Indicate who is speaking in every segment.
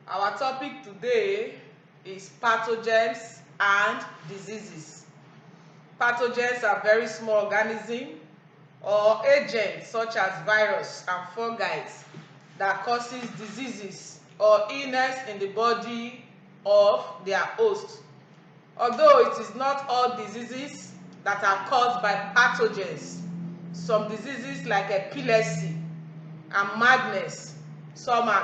Speaker 1: Our topic today is pathogens and diseases. Pathogens are very small organisms or agents such as virus and fungi that causes diseases or illness in the body of their host. Although it is not all diseases that are caused by pathogens, some diseases like epilepsy and madness,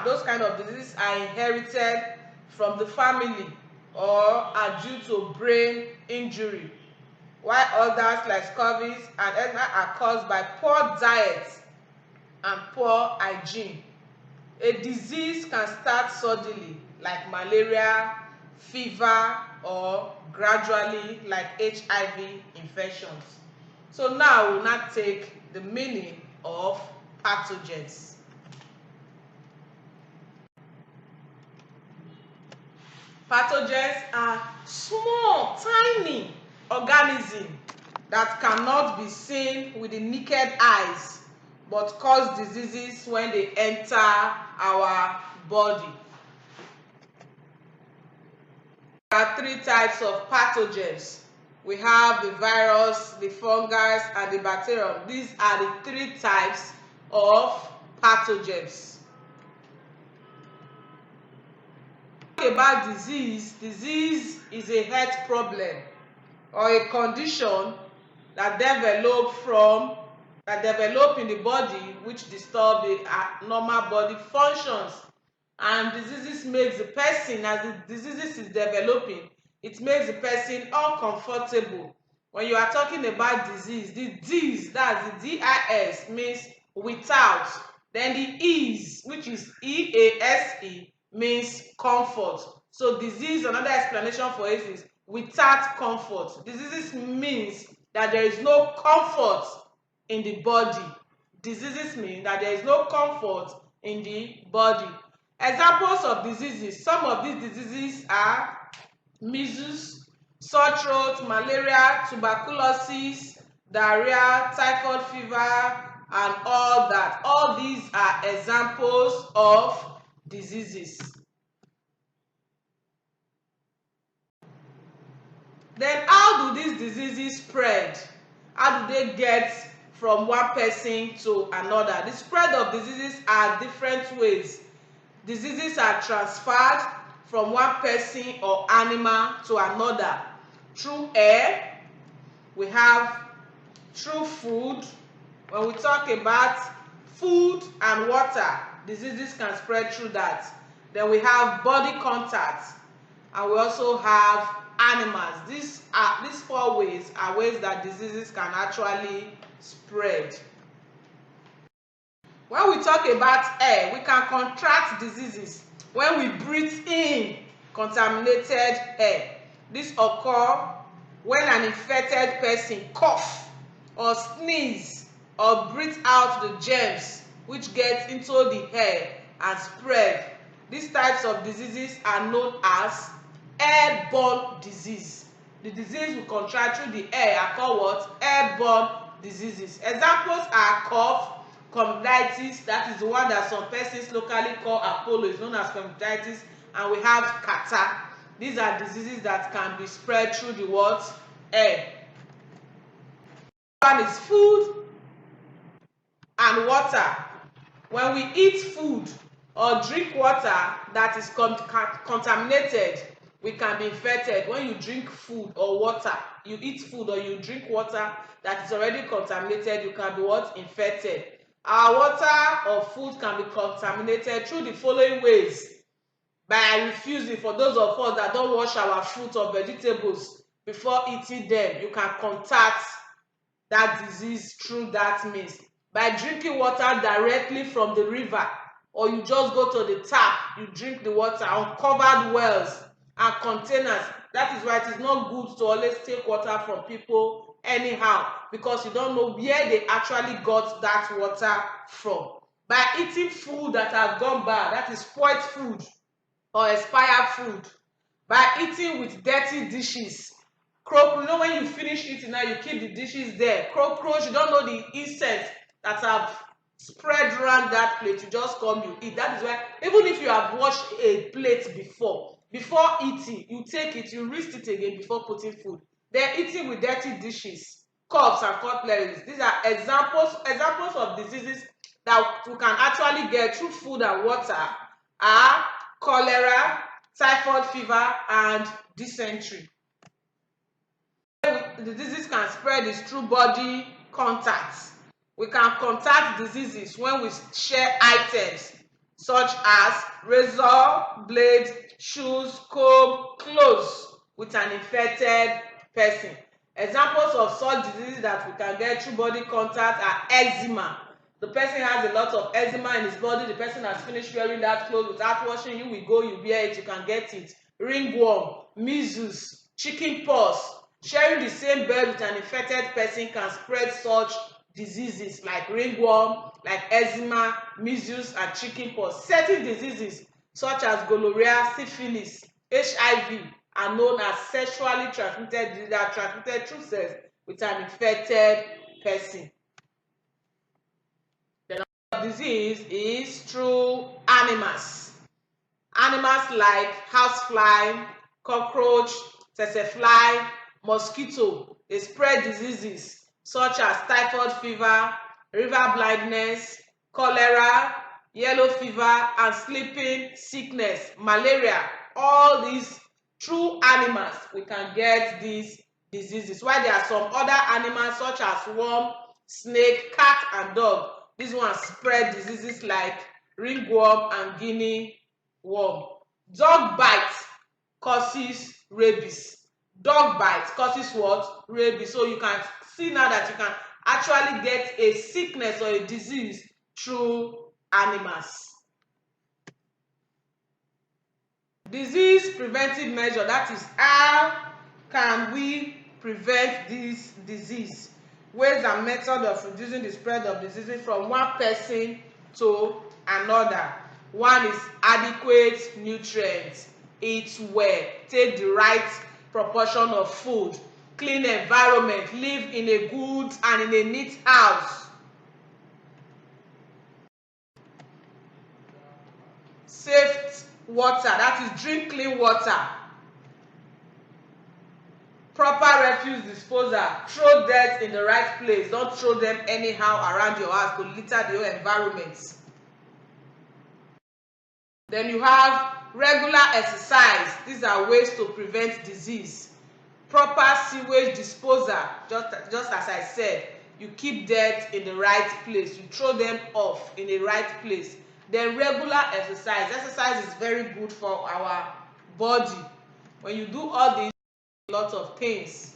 Speaker 1: those kind of diseases are inherited from the family or are due to brain injury, while others like scurvy and asthma are caused by poor diet and poor hygiene. A disease can start suddenly like malaria, fever, or gradually like HIV infections. So now we will not take the meaning of pathogens. Pathogens are small, tiny organisms that cannot be seen with the naked eyes but cause diseases when they enter our body. There are three types of pathogens. We have the virus, the fungi, and the bacterium. These are the three types of pathogens. About disease is a health problem or a condition that develop in the body which disturb the normal body functions, and diseases makes the person, as the diseases is developing, it makes the person uncomfortable. When you are talking about disease, the dis, that's the dis, means without, then the ease, which is ease, means comfort. So disease, another explanation for it is without comfort. Diseases means that there is no comfort in the body. Diseases mean that there is no comfort in the body. Examples of diseases. Some of these diseases are measles, sore throat, malaria, tuberculosis, diarrhea, typhoid fever, and all that. All these are examples of diseases. Then how do these diseases spread? How do they get from one person to another? The spread of diseases are different ways. Diseases are transferred from one person or animal to another through air. We have through food. When we talk about food and water, diseases can spread through that. Then we have body contact, and we also have animals. These four ways are ways that diseases can actually spread. When we talk about air, we can contract diseases when we breathe in contaminated air. This occurs when an infected person cough or sneeze or breathe out the germs which get into the air and spread. These types of diseases are known as airborne disease. The disease we contract through the air are called what? Airborne diseases. Examples are cough, conjunctivitis, that is the one that some persons locally call Apollo, is known as conjunctivitis, and we have catarrh. These are diseases that can be spread through the what? Air. One is food and water. When we eat food or drink water that is contaminated, we can be infected. When you drink food or water, you eat food or you drink water that is already contaminated, you can be what? Infected. Our water or food can be contaminated through the following ways. By refusing, for those of us that don't wash our fruit or vegetables before eating them, you can contact that disease through that means. By drinking water directly from the river, or you just go to the tap, you drink the water on covered wells and containers. That is why it is not good to always take water from people anyhow, because you don't know where they actually got that water from. By eating food that has gone bad, that is spoiled food or expired food. By eating with dirty dishes. You know, when you finish eating now, you keep the dishes there. Cockroach, you don't know the insects that have spread around that plate. You just come, you eat. That is why even if you have washed a plate before eating, you take it, you rinse it again before putting food. Then eating with dirty dishes, cups and cutlery. These are examples of diseases that we can actually get through food and water are cholera, typhoid fever, and dysentery. The disease can spread is through body contact. We can contact diseases when we share items such as razor, blade, shoes, comb, clothes with an infected person. Examples of such diseases that we can get through body contact are eczema. The person has a lot of eczema in his body. The person has finished wearing that clothes without washing. You will go, you wear it, you can get it. Ringworm, measles, chicken pox. Sharing the same bed with an infected person can spread such diseases like ringworm, like eczema, measles, and chicken pox. Certain diseases such as gonorrhea, syphilis, HIV are known as sexually transmitted diseases that are transmitted through sex with an infected person. The other disease is through animals. Animals like housefly, cockroach, tsetse fly, mosquito, they spread diseases such as typhoid fever, river blindness, cholera, yellow fever, and sleeping sickness, malaria. All these through animals we can get these diseases. While there are some other animals such as worm, snake, cat, and dog. These ones spread diseases like ringworm and guinea worm. Dog bite causes rabies. Dog bite causes what? Rabies. So you can see now that you can actually get a sickness or a disease through animals. Disease preventive measure, that is how can we prevent this disease. Ways and methods of reducing the spread of diseases from one person to another. One is adequate nutrients. Eat well. Take the right proportion of food. Clean environment. Live in a good and in a neat house. Safe water, that is drink clean water. Proper refuse disposal. Throw dirt in the right place. Don't throw them anyhow around your house to litter the whole environment. Then you have regular exercise. These are ways to prevent disease. Proper sewage disposal. Just as I said, you keep dirt in the right place. You throw them off in the right place. Then regular exercise. Exercise is very good for our body. When you do all these, a lot of things.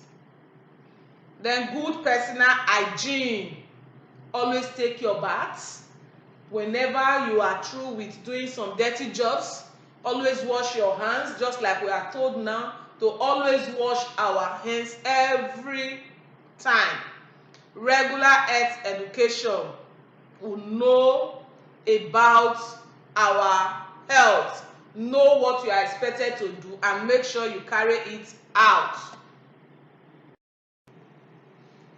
Speaker 1: Then good personal hygiene. Always take your baths. Whenever you are through with doing some dirty jobs, always wash your hands, just like we are told now to always wash our hands every time. Regular health education. We know about our health. Know what you are expected to do and make sure you carry it out.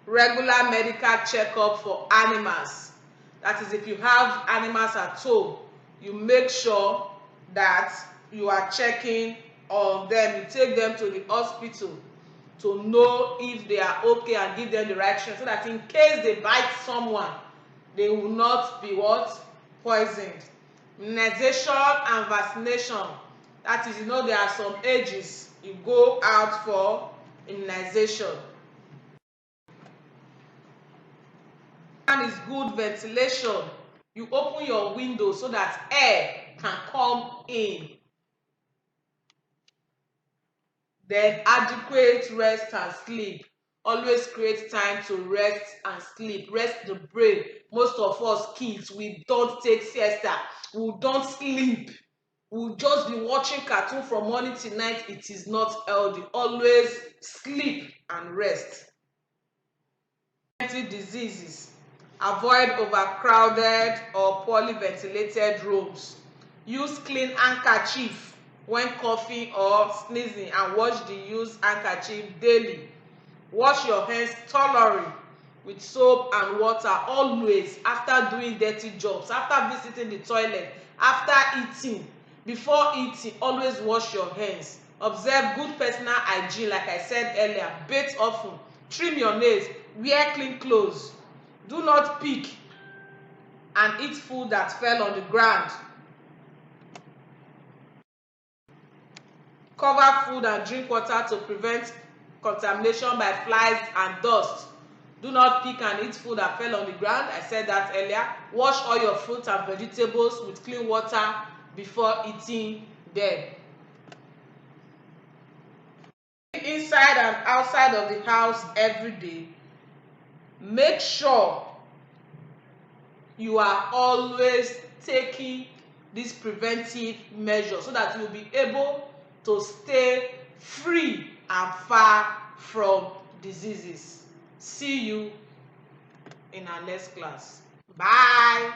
Speaker 1: Regular medical checkup for animals. That is, if you have animals at home, you make sure that you are checking on them. You take them to the hospital to know if they are okay and give them the right treatment so that in case they bite someone, they will not be what? Poisoned. Immunization and vaccination. That is, there are some ages you go out for immunization. One is good ventilation. You open your window so that air can come in. Then adequate rest and sleep. Always create time to rest and sleep. Rest the brain. Most of us kids, we don't take siesta. We don't sleep. We'll just be watching cartoon from morning till night. It is not healthy. Always sleep and rest. Diseases. Avoid overcrowded or poorly ventilated rooms. Use clean handkerchief when coughing or sneezing and wash the used handkerchief daily. Wash your hands thoroughly with soap and water always after doing dirty jobs, after visiting the toilet, after eating. Before eating, always wash your hands. Observe good personal hygiene, like I said earlier. Bathe often, trim your nails, wear clean clothes. Do not pick and eat food that fell on the ground. Cover food and drink water to prevent contamination by flies and dust. Do not pick and eat food that fell on the ground. I said that earlier. Wash all your fruits and vegetables with clean water before eating them. Inside and outside of the house every day, make sure you are always taking these preventive measures so that you will be able to stay free and far from diseases. See you in our next class. Bye.